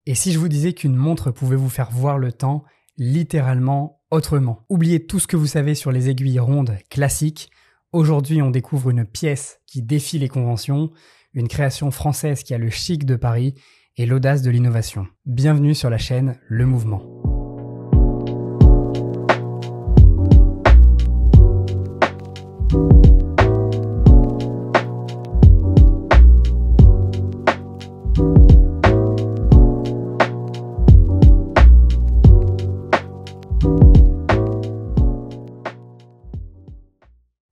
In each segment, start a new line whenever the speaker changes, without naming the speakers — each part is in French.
Et si je vous disais qu'une montre pouvait vous faire voir le temps littéralement autrement? Oubliez tout ce que vous savez sur les aiguilles rondes classiques. Aujourd'hui, on découvre une pièce qui défie les conventions, une création française qui a le chic de Paris et l'audace de l'innovation. Bienvenue sur la chaîne Le Mouvement.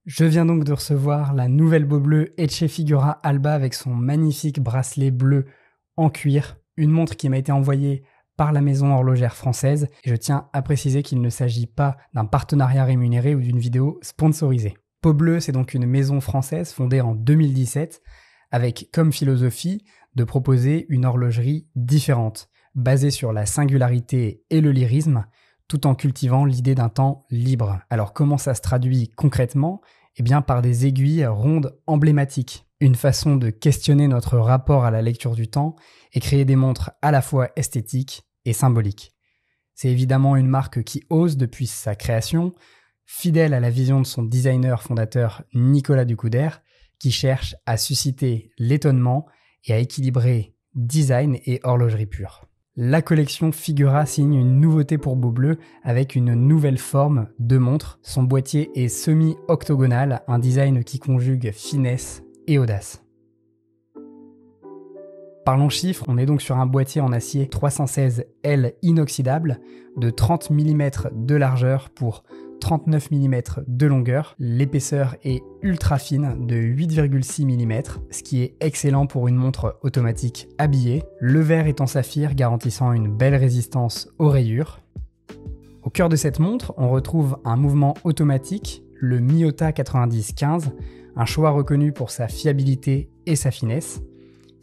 Je viens donc de recevoir la nouvelle Beaubleu Etche Figura Alba avec son magnifique bracelet bleu en cuir, une montre qui m'a été envoyée par la maison horlogère française et je tiens à préciser qu'il ne s'agit pas d'un partenariat rémunéré ou d'une vidéo sponsorisée. Beaubleu, c'est donc une maison française fondée en 2017 avec comme philosophie de proposer une horlogerie différente, basée sur la singularité et le lyrisme, tout en cultivant l'idée d'un temps libre. Alors comment ça se traduit concrètement ? Eh bien par des aiguilles rondes emblématiques, une façon de questionner notre rapport à la lecture du temps et créer des montres à la fois esthétiques et symboliques. C'est évidemment une marque qui ose depuis sa création, fidèle à la vision de son designer fondateur Nicolas Ducouder, qui cherche à susciter l'étonnement et à équilibrer design et horlogerie pure. La collection Figura signe une nouveauté pour Beaubleu avec une nouvelle forme de montre. Son boîtier est semi-octogonal, un design qui conjugue finesse et audace. Parlons chiffres, on est donc sur un boîtier en acier 316L inoxydable de 30 mm de largeur pour 39 mm de longueur. L'épaisseur est ultra fine de 8,6 mm, ce qui est excellent pour une montre automatique habillée. Le verre est en saphir garantissant une belle résistance aux rayures. Au cœur de cette montre, on retrouve un mouvement automatique, le Miyota 90-15, un choix reconnu pour sa fiabilité et sa finesse.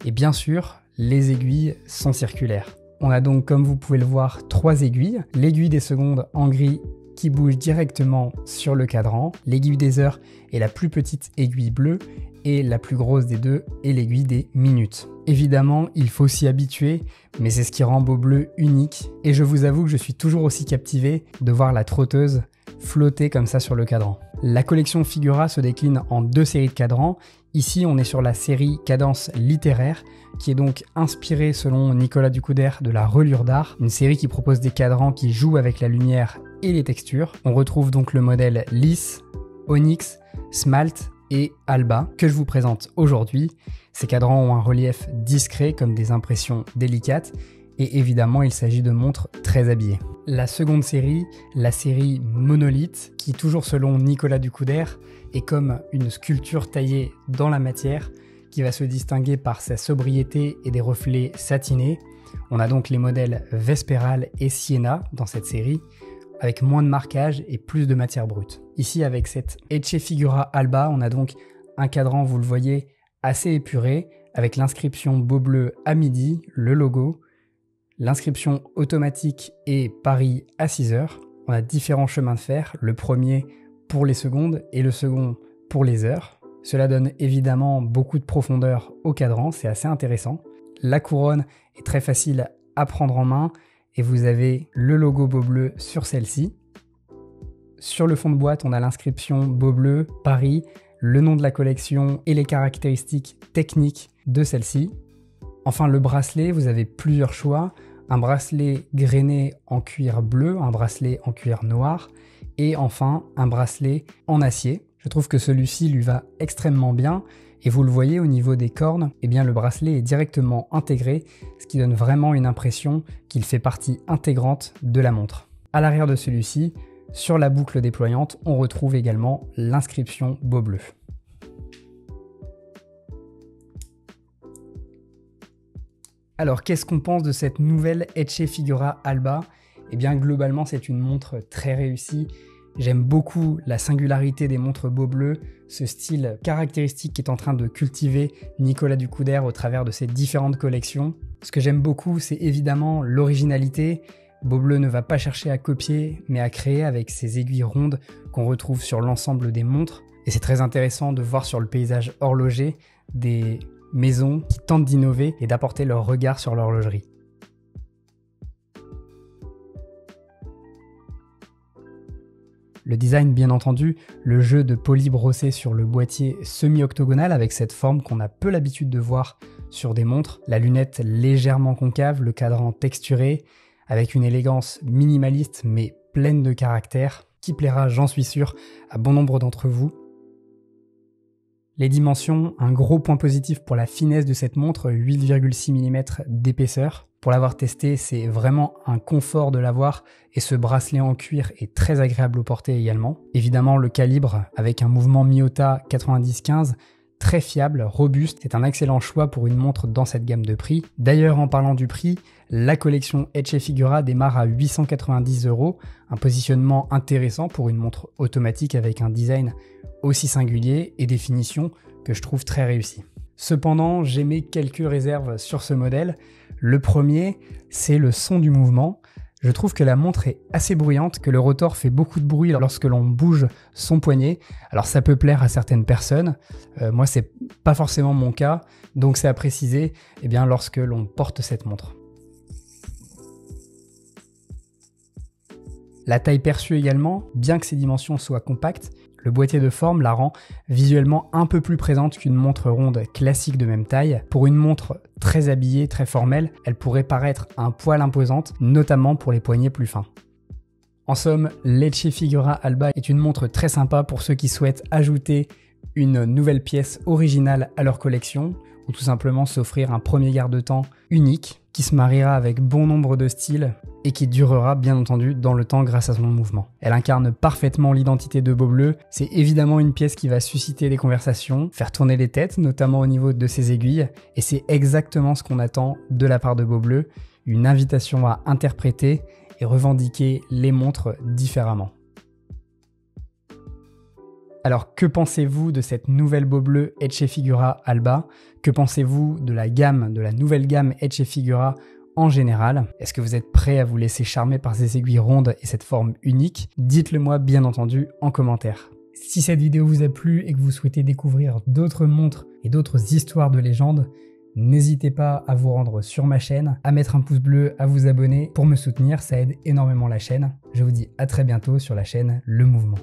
Et bien sûr, les aiguilles sont circulaires. On a donc, comme vous pouvez le voir, 3 aiguilles. L'aiguille des secondes en gris qui bouge directement sur le cadran. L'aiguille des heures est la plus petite aiguille bleue et la plus grosse des deux est l'aiguille des minutes. Évidemment, il faut s'y habituer, mais c'est ce qui rend Beaubleu unique. Et je vous avoue que je suis toujours aussi captivé de voir la trotteuse flotter comme ça sur le cadran. La collection Figura se décline en 2 séries de cadrans. Ici, on est sur la série Cadence littéraire, qui est donc inspirée, selon Nicolas Ducouder, de la reliure d'art, une série qui propose des cadrans qui jouent avec la lumière et les textures. On retrouve donc le modèle lisse, onyx, smalt et alba que je vous présente aujourd'hui. Ces cadrans ont un relief discret comme des impressions délicates et évidemment il s'agit de montres très habillées. La seconde série, la série monolithe, qui toujours selon Nicolas Ducouder est comme une sculpture taillée dans la matière qui va se distinguer par sa sobriété et des reflets satinés. On a donc les modèles Vespéral et Sienna dans cette série, avec moins de marquage et plus de matière brute. Ici, avec cette Etche Figura Alba, on a donc un cadran, vous le voyez, assez épuré, avec l'inscription Beaubleu à midi, le logo, l'inscription automatique et Paris à 6 heures. On a différents chemins de fer, le premier pour les secondes et le second pour les heures. Cela donne évidemment beaucoup de profondeur au cadran, c'est assez intéressant. La couronne est très facile à prendre en main, et vous avez le logo Beaubleu sur celle-ci. Sur le fond de boîte, on a l'inscription Beaubleu, Paris, le nom de la collection et les caractéristiques techniques de celle-ci. Enfin, le bracelet, vous avez plusieurs choix. Un bracelet grainé en cuir bleu, un bracelet en cuir noir et enfin un bracelet en acier. Je trouve que celui-ci lui va extrêmement bien. Et vous le voyez au niveau des cornes, eh bien le bracelet est directement intégré, ce qui donne vraiment une impression qu'il fait partie intégrante de la montre. À l'arrière de celui-ci, sur la boucle déployante, on retrouve également l'inscription Beaubleu. Alors qu'est-ce qu'on pense de cette nouvelle Etche Figura Alba ? Eh bien globalement c'est une montre très réussie. J'aime beaucoup la singularité des montres Beaubleu, ce style caractéristique qu'est en train de cultiver Nicolas Ducouder au travers de ses différentes collections. Ce que j'aime beaucoup, c'est évidemment l'originalité. Beaubleu ne va pas chercher à copier, mais à créer avec ses aiguilles rondes qu'on retrouve sur l'ensemble des montres. Et c'est très intéressant de voir sur le paysage horloger des maisons qui tentent d'innover et d'apporter leur regard sur l'horlogerie. Le design, bien entendu, le jeu de poli brossé sur le boîtier semi-octogonal avec cette forme qu'on a peu l'habitude de voir sur des montres, la lunette légèrement concave, le cadran texturé, avec une élégance minimaliste mais pleine de caractère, qui plaira, j'en suis sûr, à bon nombre d'entre vous. Les dimensions, un gros point positif pour la finesse de cette montre, 8,6 mm d'épaisseur. Pour l'avoir testé, c'est vraiment un confort de l'avoir et ce bracelet en cuir est très agréable au porter également. Évidemment, le calibre avec un mouvement Miyota 90-15, très fiable, robuste, c'est un excellent choix pour une montre dans cette gamme de prix. D'ailleurs, en parlant du prix, la collection Etche Figura démarre à 890 €, un positionnement intéressant pour une montre automatique avec un design aussi singulier et des finitions que je trouve très réussies. Cependant, j'émets quelques réserves sur ce modèle. Le premier, c'est le son du mouvement. Je trouve que la montre est assez bruyante, que le rotor fait beaucoup de bruit lorsque l'on bouge son poignet. Alors ça peut plaire à certaines personnes, moi c'est pas forcément mon cas, donc c'est à préciser lorsque l'on porte cette montre. La taille perçue également, bien que ses dimensions soient compactes, le boîtier de forme la rend visuellement un peu plus présente qu'une montre ronde classique de même taille. Pour une montre très habillée, très formelle, elle pourrait paraître un poil imposante, notamment pour les poignets plus fins. En somme, l'Etche Figura Alba est une montre très sympa pour ceux qui souhaitent ajouter une nouvelle pièce originale à leur collection, ou tout simplement s'offrir un premier garde-temps unique qui se mariera avec bon nombre de styles et qui durera bien entendu dans le temps grâce à son mouvement. Elle incarne parfaitement l'identité de Beaubleu, c'est évidemment une pièce qui va susciter des conversations, faire tourner les têtes, notamment au niveau de ses aiguilles, et c'est exactement ce qu'on attend de la part de Beaubleu, une invitation à interpréter et revendiquer les montres différemment. Alors que pensez-vous de cette nouvelle Beaubleu Etche Figura Alba? Que pensez-vous de la nouvelle gamme Etche Figura en général? Est-ce que vous êtes prêt à vous laisser charmer par ces aiguilles rondes et cette forme unique? Dites-le moi bien entendu en commentaire. Si cette vidéo vous a plu et que vous souhaitez découvrir d'autres montres et d'autres histoires de légende, n'hésitez pas à vous rendre sur ma chaîne, à mettre un pouce bleu, à vous abonner pour me soutenir, ça aide énormément la chaîne. Je vous dis à très bientôt sur la chaîne Le Mouvement.